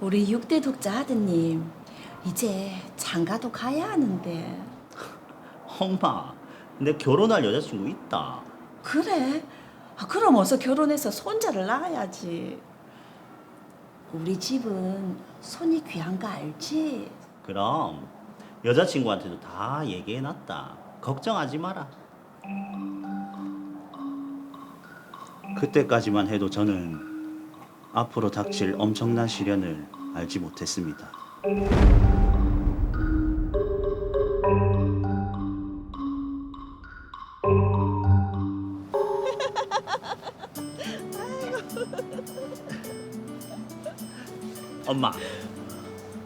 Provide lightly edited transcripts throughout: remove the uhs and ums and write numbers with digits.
우리 6대 독자 아드님 이제 장가도 가야 하는데. 엄마, 내 결혼할 여자친구 있다. 그래? 그럼 어서 결혼해서 손자를 낳아야지. 우리 집은 손이 귀한 거 알지? 그럼 여자친구한테도 다 얘기해놨다. 걱정하지 마라. 그때까지만 해도 저는 앞으로 닥칠 엄청난 시련을 알지 못했습니다. 엄마,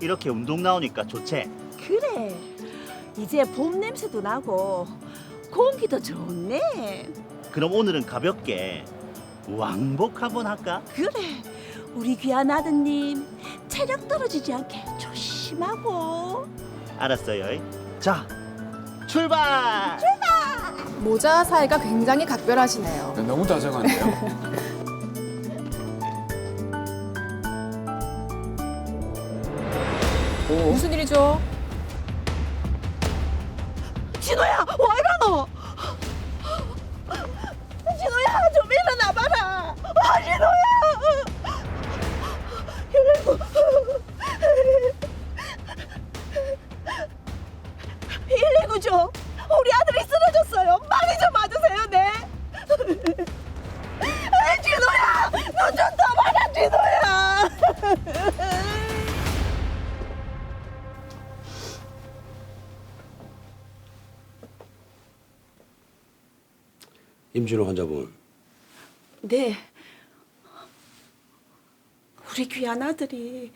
이렇게 운동 나오니까 좋지? 그래. 이제 봄 냄새도 나고 공기도 좋네. 그럼 오늘은 가볍게 왕복 한번 할까? 그래. 우리 귀한 아드님 체력 떨어지지 않게 조심하고. 알았어요. 자, 출발! 모자 사이가 굉장히 각별하시네요. 너무 다정한데요. 오, 무슨 일이죠? 진호야, 와 이러노? 진호야, 좀 일어나봐라. 진호야. 119죠. 우리 아들이 쓰러졌어요. 많이 좀 와주세요, 네. 진호야, 너 좀 더 봐라, 진호야. 임진호 환자분, 네. 우리 귀한 아들이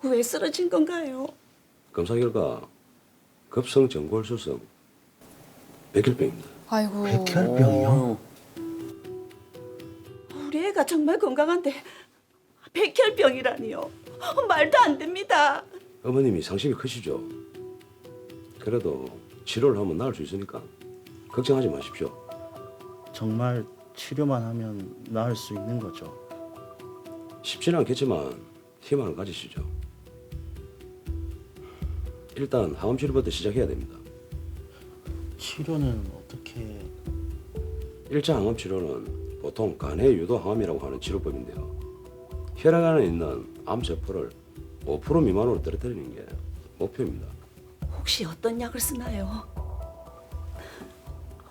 왜 쓰러진 건가요? 검사 결과 급성 전골수성 백혈병입니다. 아이고. 백혈병이요? 우리 애가 정말 건강한데 백혈병이라니요. 말도 안 됩니다. 어머님이 상심이 크시죠? 그래도 치료를 하면 나을 수 있으니까 걱정하지 마십시오. 정말 치료만 하면 나을 수 있는 거죠. 쉽지는 않겠지만 희망을 가지시죠. 일단 항암 치료부터 시작해야 됩니다. 치료는 어떻게? 1차 항암 치료는 보통 간해 유도 항암이라고 하는 치료법인데요. 혈액 안에 있는 암세포를 5% 미만으로 떨어뜨리는 게 목표입니다. 혹시 어떤 약을 쓰나요?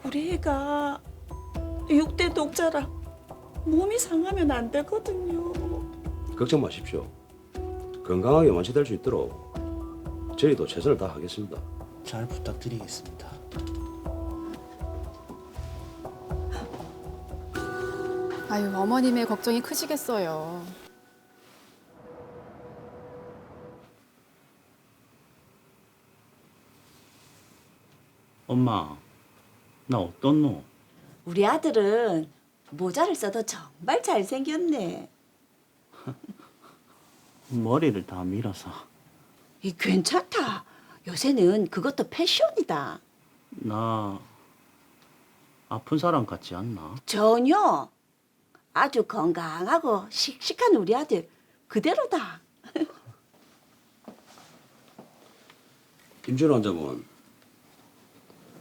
우리 애가 6대 독자라 몸이 상하면 안 되거든요. 걱정 마십시오. 건강하게 완치될 수 있도록 저희도 최선을 다하겠습니다. 잘 부탁드리겠습니다. 아유, 어머님의 걱정이 크시겠어요. 엄마, 나 어떻노? 우리 아들은 모자를 써도 정말 잘생겼네. 머리를 다 밀어서. 괜찮다. 요새는 그것도 패션이다. 나 아픈 사람 같지 않나? 전혀. 아주 건강하고 씩씩한 우리 아들 그대로다. 임진호 환자분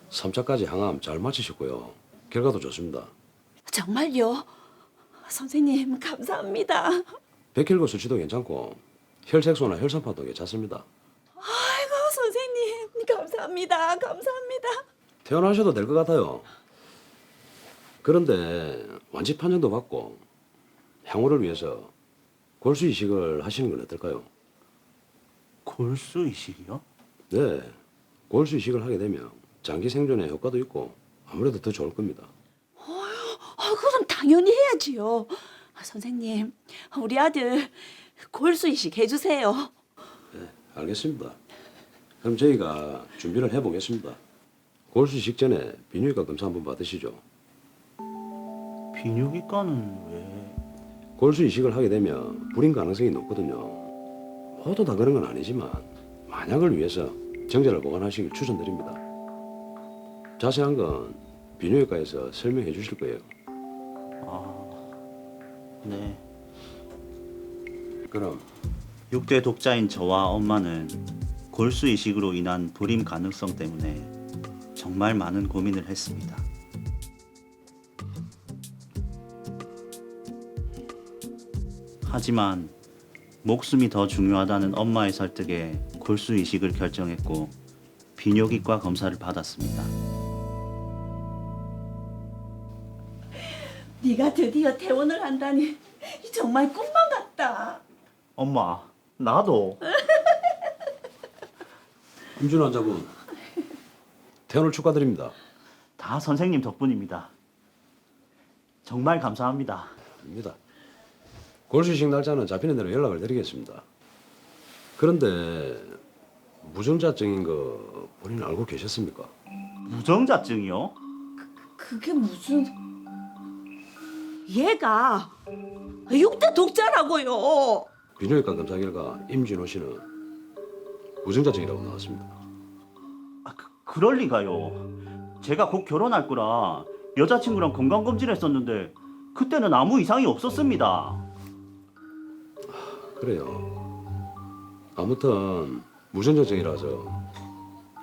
3차까지 항암 잘 마치셨고요. 결과도 좋습니다. 정말요? 선생님 감사합니다. 백혈구 수치도 괜찮고 혈색소나 혈산파도 괜찮습니다. 아이고 선생님 감사합니다. 감사합니다. 퇴원하셔도 될 것 같아요. 그런데 완치 판정도 받고 향후를 위해서 골수 이식을 하시는 건 어떨까요? 골수 이식이요? 네, 골수 이식을 하게 되면 장기 생존에 효과도 있고 아무래도 더 좋을 겁니다. 그럼 당연히 해야지요. 선생님 우리 아들 골수 이식 해주세요. 네, 알겠습니다. 그럼 저희가 준비를 해보겠습니다. 골수 이식 전에 비뇨기과 검사 한번 받으시죠. 비뇨기과는 왜? 골수 이식을 하게 되면 불임 가능성이 높거든요. 모두 다 그런 건 아니지만 만약을 위해서 정자를 보관하시길 추천드립니다. 자세한 건 비뇨기과에서 설명해 주실 거예요. 아, 네. 그럼 6대 독자인 저와 엄마는 골수 이식으로 인한 불임 가능성 때문에 정말 많은 고민을 했습니다. 하지만 목숨이 더 중요하다는 엄마의 설득에 골수 이식을 결정했고 비뇨기과 검사를 받았습니다. 네가 드디어 퇴원을 한다니 정말 꿈만 같다. 엄마, 나도. 임준호 환자분, 퇴원을 축하드립니다. 다 선생님 덕분입니다. 정말 감사합니다. 입니다. 골수이식 날짜는 잡히는 대로 연락을 드리겠습니다. 그런데 무증자증인 거 본인 알고 계셨습니까? 무정자증이요? 그게 무슨... 얘가 6대 독자라고요. 비뇨기과 검사 결과 임진호 씨는 무증자증이라고 나왔습니다. 그럴 리가요. 제가 곧 결혼할 거라 여자친구랑 건강검진을 했었는데 그때는 아무 이상이 없었습니다. 그래요. 아무튼 무증자증이라서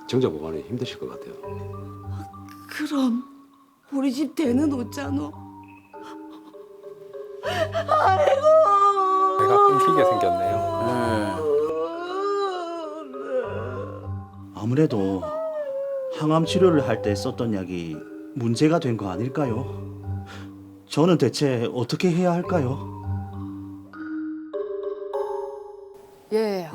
정자 보관이 힘드실 것 같아요. 그럼 우리 집 대는 어쩌노? 아이고. 배가 끊기게 생겼네요. 아무래도 항암 치료를 할 때 썼던 약이 문제가 된 거 아닐까요? 저는 대체 어떻게 해야 할까요? 예,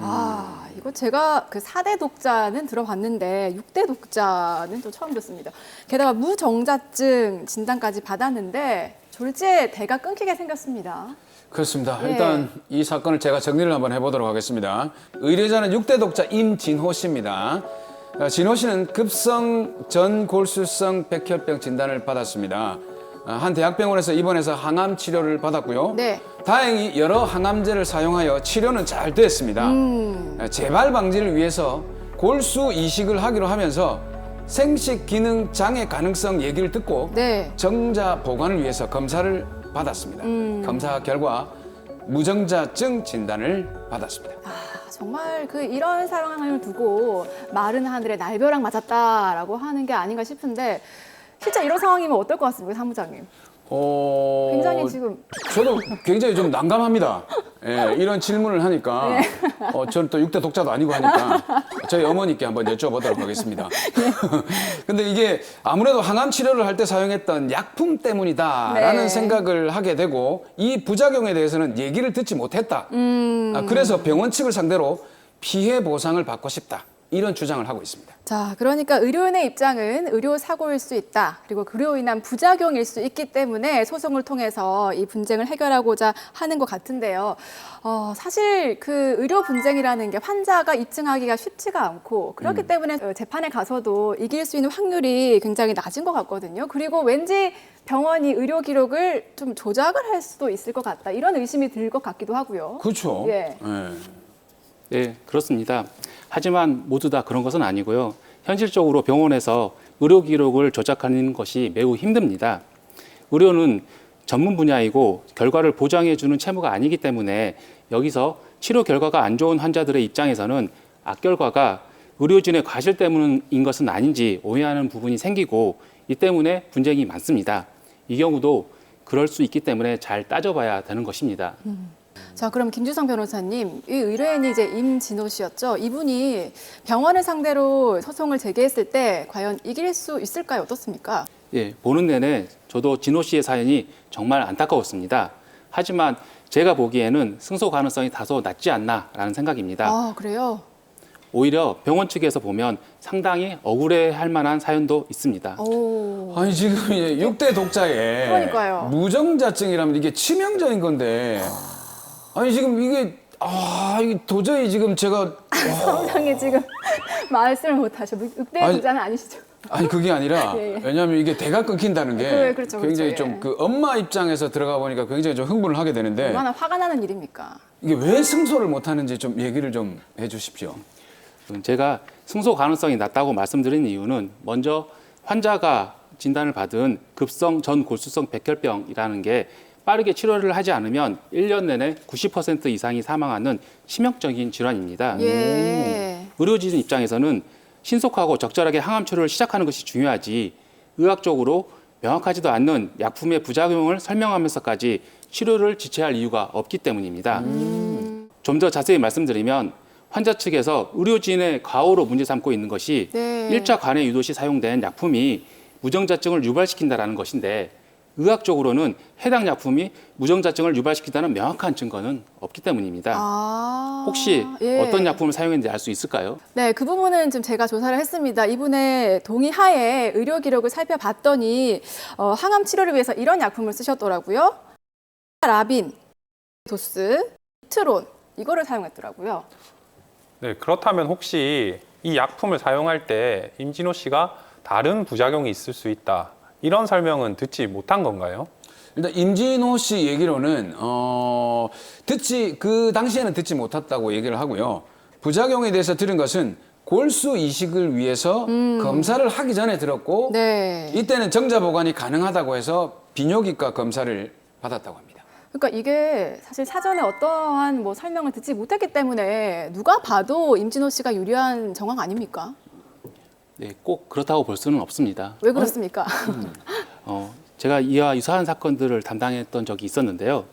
이거 제가 그 4대 독자는 들어봤는데 6대 독자는 또 처음 듣습니다. 게다가 무정자증 진단까지 받았는데 졸지에 대가 끊기게 생겼습니다. 그렇습니다. 예. 일단 이 사건을 제가 정리를 한번 해보도록 하겠습니다. 의뢰자는 6대 독자 임진호 씨입니다. 진호 씨는 급성 전골수성 백혈병 진단을 받았습니다. 한 대학병원에서 입원해서 항암 치료를 받았고요. 네. 다행히 여러 항암제를 사용하여 치료는 잘 됐습니다. 재발 방지를 위해서 골수 이식을 하기로 하면서 생식 기능 장애 가능성 얘기를 듣고 네. 정자 보관을 위해서 검사를 받았습니다. 검사 결과 무정자증 진단을 받았습니다. 정말 그 이런 상황을 두고 마른 하늘에 날벼락 맞았다라고 하는 게 아닌가 싶은데 실제 이런 상황이면 어떨 것 같습니까, 사무장님? 굉장히 지금 저도 굉장히 좀 난감합니다. 예, 이런 질문을 하니까 저는 또 6대 독자도 아니고 하니까 저희 어머니께 한번 여쭤보도록 하겠습니다. 근데 이게 아무래도 항암 치료를 할 때 사용했던 약품 때문이다라는 네. 생각을 하게 되고 이 부작용에 대해서는 얘기를 듣지 못했다. 그래서 병원 측을 상대로 피해 보상을 받고 싶다. 이런 주장을 하고 있습니다. 자, 그러니까 의료인의 입장은 의료 사고일 수 있다. 그리고 그로 인한 부작용일 수 있기 때문에 소송을 통해서 이 분쟁을 해결하고자 하는 것 같은데요. 사실 그 의료 분쟁이라는 게 환자가 입증하기가 쉽지가 않고 그렇기 때문에 재판에 가서도 이길 수 있는 확률이 굉장히 낮은 것 같거든요. 그리고 왠지 병원이 의료 기록을 좀 조작을 할 수도 있을 것 같다. 이런 의심이 들 것 같기도 하고요. 그렇죠. 예. 네, 그렇습니다. 하지만 모두 다 그런 것은 아니고요. 현실적으로 병원에서 의료 기록을 조작하는 것이 매우 힘듭니다. 의료는 전문 분야이고 결과를 보장해주는 채무가 아니기 때문에 여기서 치료 결과가 안 좋은 환자들의 입장에서는 악결과가 의료진의 과실 때문인 것은 아닌지 오해하는 부분이 생기고 이 때문에 분쟁이 많습니다. 이 경우도 그럴 수 있기 때문에 잘 따져봐야 되는 것입니다. 자, 그럼 김주성 변호사님, 이 의뢰인이 이제 임진호 씨였죠. 이분이 병원을 상대로 소송을 제기했을 때 과연 이길 수 있을까요? 어떻습니까? 예, 보는 내내 저도 진호 씨의 사연이 정말 안타까웠습니다. 하지만 제가 보기에는 승소 가능성이 다소 낮지 않나라는 생각입니다. 아, 그래요? 오히려 병원 측에서 보면 상당히 억울해할 만한 사연도 있습니다. 오. 아니 지금 이제 6대 독자에 그러니까요. 무정자증이라면 이게 치명적인 건데 아니 지금 이게 이게 도저히 지금 제가 사무장이 지금 말씀을 못 하셔. 늑대 아니, 부자는 아니시죠? 아니 그게 아니라 예, 예. 왜냐하면 이게 대가 끊긴다는 게 그렇죠, 굉장히 예. 좀 그 엄마 입장에서 들어가 보니까 굉장히 좀 흥분을 하게 되는데 얼마나 화가 나는 일입니까? 이게 왜 승소를 못 하는지 좀 얘기를 좀 해주십시오. 제가 승소 가능성이 낮다고 말씀드린 이유는 먼저 환자가 진단을 받은 급성 전골수성 백혈병이라는 게 빠르게 치료를 하지 않으면 1년 내내 90% 이상이 사망하는 치명적인 질환입니다. 예. 의료진 입장에서는 신속하고 적절하게 항암 치료를 시작하는 것이 중요하지 의학적으로 명확하지도 않는 약품의 부작용을 설명하면서까지 치료를 지체할 이유가 없기 때문입니다. 좀 더 자세히 말씀드리면 환자 측에서 의료진의 과오로 문제 삼고 있는 것이 네. 1차 관해 유도 시 사용된 약품이 무정자증을 유발시킨다는 것인데 의학적으로는 해당 약품이 무정자증을 유발시킨다는 명확한 증거는 없기 때문입니다. 혹시 예. 어떤 약품을 사용했는지 알 수 있을까요? 네, 그 부분은 좀 제가 조사를 했습니다. 이분의 동의하에 의료 기록을 살펴봤더니 항암 치료를 위해서 이런 약품을 쓰셨더라고요. 라빈, 도스, 트론 이거를 사용했더라고요. 네, 그렇다면 혹시 이 약품을 사용할 때 임진호 씨가 다른 부작용이 있을 수 있다. 이런 설명은 듣지 못한 건가요? 일단 임진호 씨 얘기로는 그 당시에는 듣지 못했다고 얘기를 하고요. 부작용에 대해서 들은 것은 골수 이식을 위해서 검사를 하기 전에 들었고 네. 이때는 정자 보관이 가능하다고 해서 비뇨기과 검사를 받았다고 합니다. 그러니까 이게 사실 사전에 어떠한 뭐 설명을 듣지 못했기 때문에 누가 봐도 임진호 씨가 유리한 정황 아닙니까? 네, 꼭 그렇다고 볼 수는 없습니다. 왜 그렇습니까? 제가 이와 유사한 사건들을 담당했던 적이 있었는데요.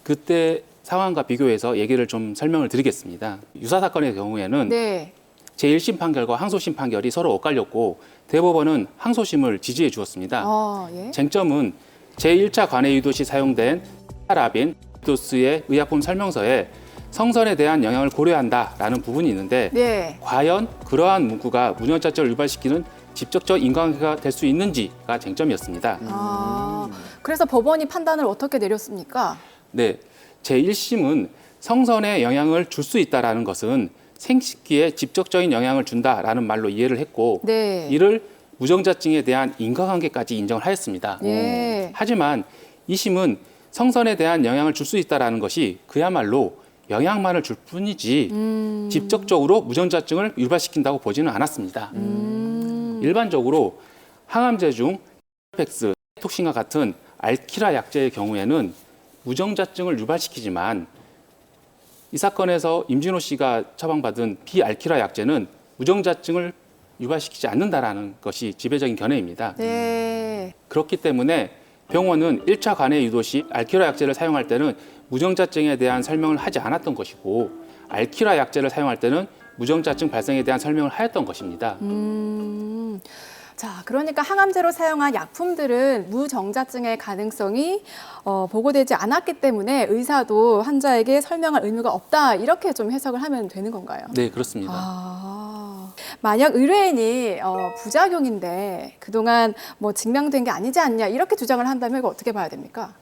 그때 상황과 비교해서 얘기를 좀 설명을 드리겠습니다. 유사 사건의 경우에는 네. 제1심 판결과 항소심 판결이 서로 엇갈렸고 대법원은 항소심을 지지해 주었습니다. 예. 쟁점은 제1차 관해 유도 시 사용된 라빈, 도스의 의약품 설명서에 성선에 대한 영향을 고려한다라는 부분이 있는데 네. 과연 그러한 문구가 무정자증을 유발시키는 직접적 인과관계가 될 수 있는지가 쟁점이었습니다. 그래서 법원이 판단을 어떻게 내렸습니까? 네, 제1심은 성선에 영향을 줄 수 있다라는 것은 생식기에 직접적인 영향을 준다라는 말로 이해를 했고 네. 이를 무정자증에 대한 인과관계까지 인정을 하였습니다. 예. 하지만 2심은 성선에 대한 영향을 줄 수 있다라는 것이 그야말로 영향만을 줄 뿐이지 직접적으로 무정자증을 유발시킨다고 보지는 않았습니다. 일반적으로 항암제 중 팩스, 톡신과 같은 알키라 약제의 경우에는 무정자증을 유발시키지만 이 사건에서 임진호 씨가 처방받은 비알키라 약제는 무정자증을 유발시키지 않는다라는 것이 지배적인 견해입니다. 네. 그렇기 때문에 병원은 1차 관해 유도 시 알키라 약제를 사용할 때는 무정자증에 대한 설명을 하지 않았던 것이고 알키라 약제를 사용할 때는 무정자증 발생에 대한 설명을 하였던 것입니다. 자, 그러니까 항암제로 사용한 약품들은 무정자증의 가능성이 보고되지 않았기 때문에 의사도 환자에게 설명할 의무가 없다 이렇게 좀 해석을 하면 되는 건가요? 네, 그렇습니다. 만약 의뢰인이 부작용인데 그동안 뭐 증명된 게 아니지 않냐 이렇게 주장을 한다면 이거 어떻게 봐야 됩니까?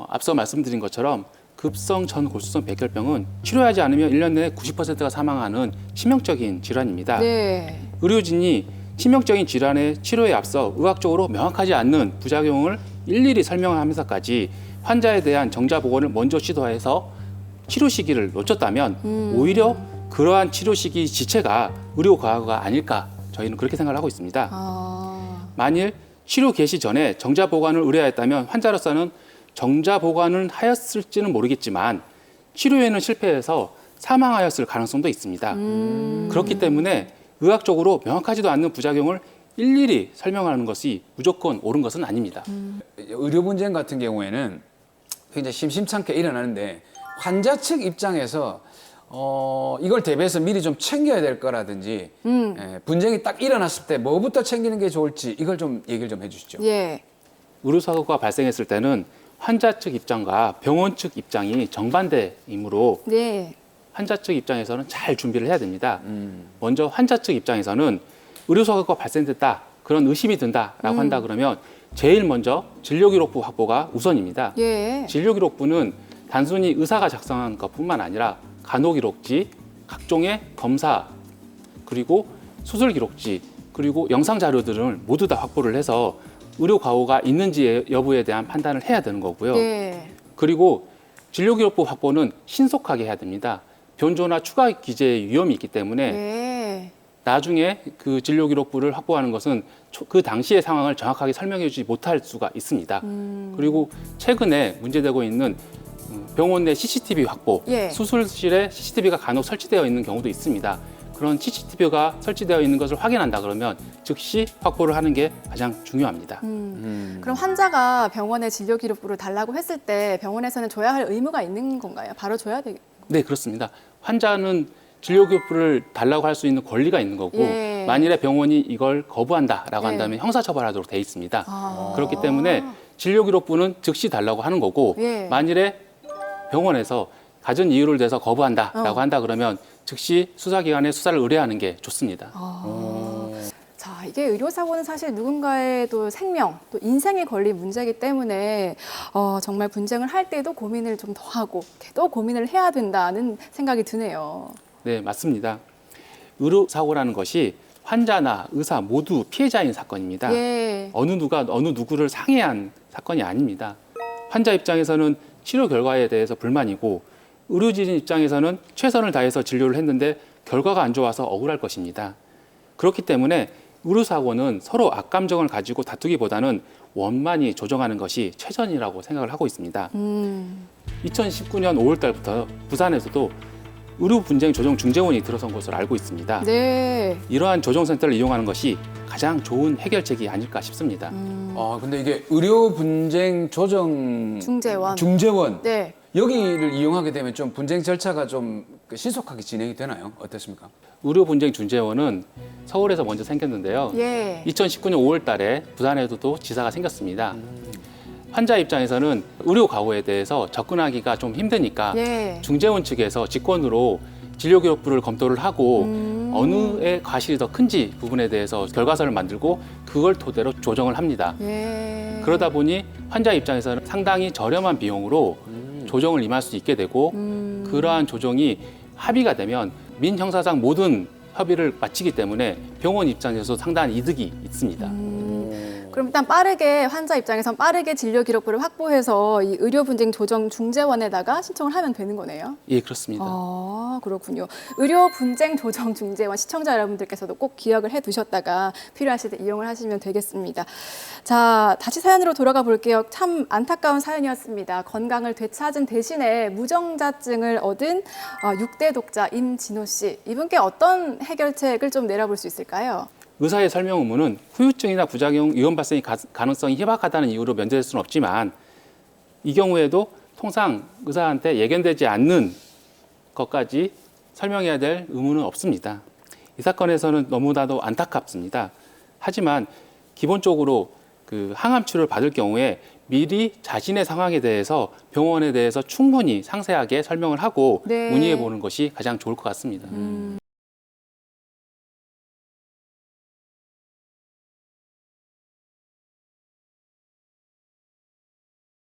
앞서 말씀드린 것처럼 급성 전골수성 백혈병은 치료하지 않으면 1년 내에 90%가 사망하는 치명적인 질환입니다. 네. 의료진이 치명적인 질환의 치료에 앞서 의학적으로 명확하지 않는 부작용을 일일이 설명하면서까지 환자에 대한 정자 보건을 먼저 시도해서 치료 시기를 놓쳤다면 오히려 그러한 치료 시기 지체가 의료 과부가 아닐까 저희는 그렇게 생각을 하고 있습니다. 만일 치료 개시 전에 정자 보관을 의뢰하였다면 환자로서는 정자 보관을 하였을지는 모르겠지만 치료에는 실패해서 사망하였을 가능성도 있습니다. 그렇기 때문에 의학적으로 명확하지도 않는 부작용을 일일이 설명하는 것이 무조건 옳은 것은 아닙니다. 의료 분쟁 같은 경우에는 굉장히 심심찮게 일어나는데 환자 측 입장에서 이걸 대비해서 미리 좀 챙겨야 될 거라든지 분쟁이 딱 일어났을 때 뭐부터 챙기는 게 좋을지 이걸 좀 얘기를 좀 해주시죠. 예. 의료사고가 발생했을 때는 환자 측 입장과 병원 측 입장이 정반대이므로 네. 환자 측 입장에서는 잘 준비를 해야 됩니다. 먼저 환자 측 입장에서는 의료사고가 발생됐다, 그런 의심이 든다라고 한다 그러면 제일 먼저 진료기록부 확보가 우선입니다. 예. 진료기록부는 단순히 의사가 작성한 것뿐만 아니라 간호기록지, 각종의 검사, 그리고 수술기록지, 그리고 영상 자료들을 모두 다 확보를 해서 의료 과오가 있는지 여부에 대한 판단을 해야 되는 거고요. 네. 그리고 진료기록부 확보는 신속하게 해야 됩니다. 변조나 추가 기재의 위험이 있기 때문에 네. 나중에 그 진료 기록부를 확보하는 것은 그 당시의 상황을 정확하게 설명해 주지 못할 수가 있습니다. 그리고 최근에 문제되고 있는 병원 내 CCTV 확보, 예. 수술실에 CCTV가 간혹 설치되어 있는 경우도 있습니다. 그런 CCTV가 설치되어 있는 것을 확인한다 그러면 즉시 확보를 하는 게 가장 중요합니다. 그럼 환자가 병원에 진료 기록부를 달라고 했을 때 병원에서는 줘야 할 의무가 있는 건가요? 바로 줘야 되겠 네, 그렇습니다. 환자는 진료 기록부를 달라고 할 수 있는 권리가 있는 거고 예. 만일에 병원이 이걸 거부한다라고 예. 한다면 형사처벌하도록 돼 있습니다. 아. 그렇기 때문에 진료 기록부는 즉시 달라고 하는 거고 예. 만일에 병원에서 갖은 이유를 대서 거부한다라고 한다 그러면 즉시 수사기관에 수사를 의뢰하는 게 좋습니다. 자, 이게 의료사고는 사실 누군가의 또 생명, 또 인생에 걸린 문제이기 때문에 정말 분쟁을 할 때도 고민을 좀 더 하고 또 고민을 해야 된다는 생각이 드네요. 네, 맞습니다. 의료사고라는 것이 환자나 의사 모두 피해자인 사건입니다. 예. 어느 누가 어느 누구를 상해한 사건이 아닙니다. 환자 입장에서는 치료 결과에 대해서 불만이고 의료진 입장에서는 최선을 다해서 진료를 했는데 결과가 안 좋아서 억울할 것입니다. 그렇기 때문에 의료사고는 서로 악감정을 가지고 다투기보다는 원만히 조정하는 것이 최선이라고 생각을 하고 있습니다. 2019년 5월 달부터 부산에서도 의료분쟁조정중재원이 들어선 것으로 알고 있습니다. 네. 이러한 조정센터를 이용하는 것이 가장 좋은 해결책이 아닐까 싶습니다. 근데 이게 의료 분쟁 조정 중재원. 네. 여기를 이용하게 되면 좀 분쟁 절차가 좀 신속하게 진행이 되나요? 어떻습니까? 의료분쟁중재원은 서울에서 먼저 생겼는데요. 예. 2019년 5월 달에 부산에도 또 지사가 생겼습니다. 환자 입장에서는 의료 과오에 대해서 접근하기가 좀 힘드니까 예. 중재원 측에서 직권으로 진료 기록부를 검토를 하고 어느의 과실이 더 큰지 부분에 대해서 결과서를 만들고 그걸 토대로 조정을 합니다. 예. 그러다 보니 환자 입장에서는 상당히 저렴한 비용으로 조정을 임할 수 있게 되고 그러한 조정이 합의가 되면 민형사상 모든 협의를 마치기 때문에 병원 입장에서 상당한 이득이 있습니다. 그럼 일단 빠르게 환자 입장에선 빠르게 진료 기록부를 확보해서 이 의료 분쟁 조정 중재원에다가 신청을 하면 되는 거네요. 예, 그렇습니다. 아, 그렇군요. 의료 분쟁 조정 중재원 시청자 여러분들께서도 꼭 기억을 해 두셨다가 필요하실 때 이용을 하시면 되겠습니다. 자, 다시 사연으로 돌아가 볼게요. 참 안타까운 사연이었습니다. 건강을 되찾은 대신에 무정자증을 얻은 6대 독자 임진호 씨. 이분께 어떤 해결책을 좀 내려볼 수 있을까요? 의사의 설명 의무는 후유증이나 부작용, 위험 발생 가능성이 희박하다는 이유로 면제될 수는 없지만 이 경우에도 통상 의사한테 예견되지 않는 것까지 설명해야 될 의무는 없습니다. 이 사건에서는 너무나도 안타깝습니다. 하지만 기본적으로 그 항암 치료를 받을 경우에 미리 자신의 상황에 대해서 병원에 대해서 충분히 상세하게 설명을 하고 네. 문의해 보는 것이 가장 좋을 것 같습니다.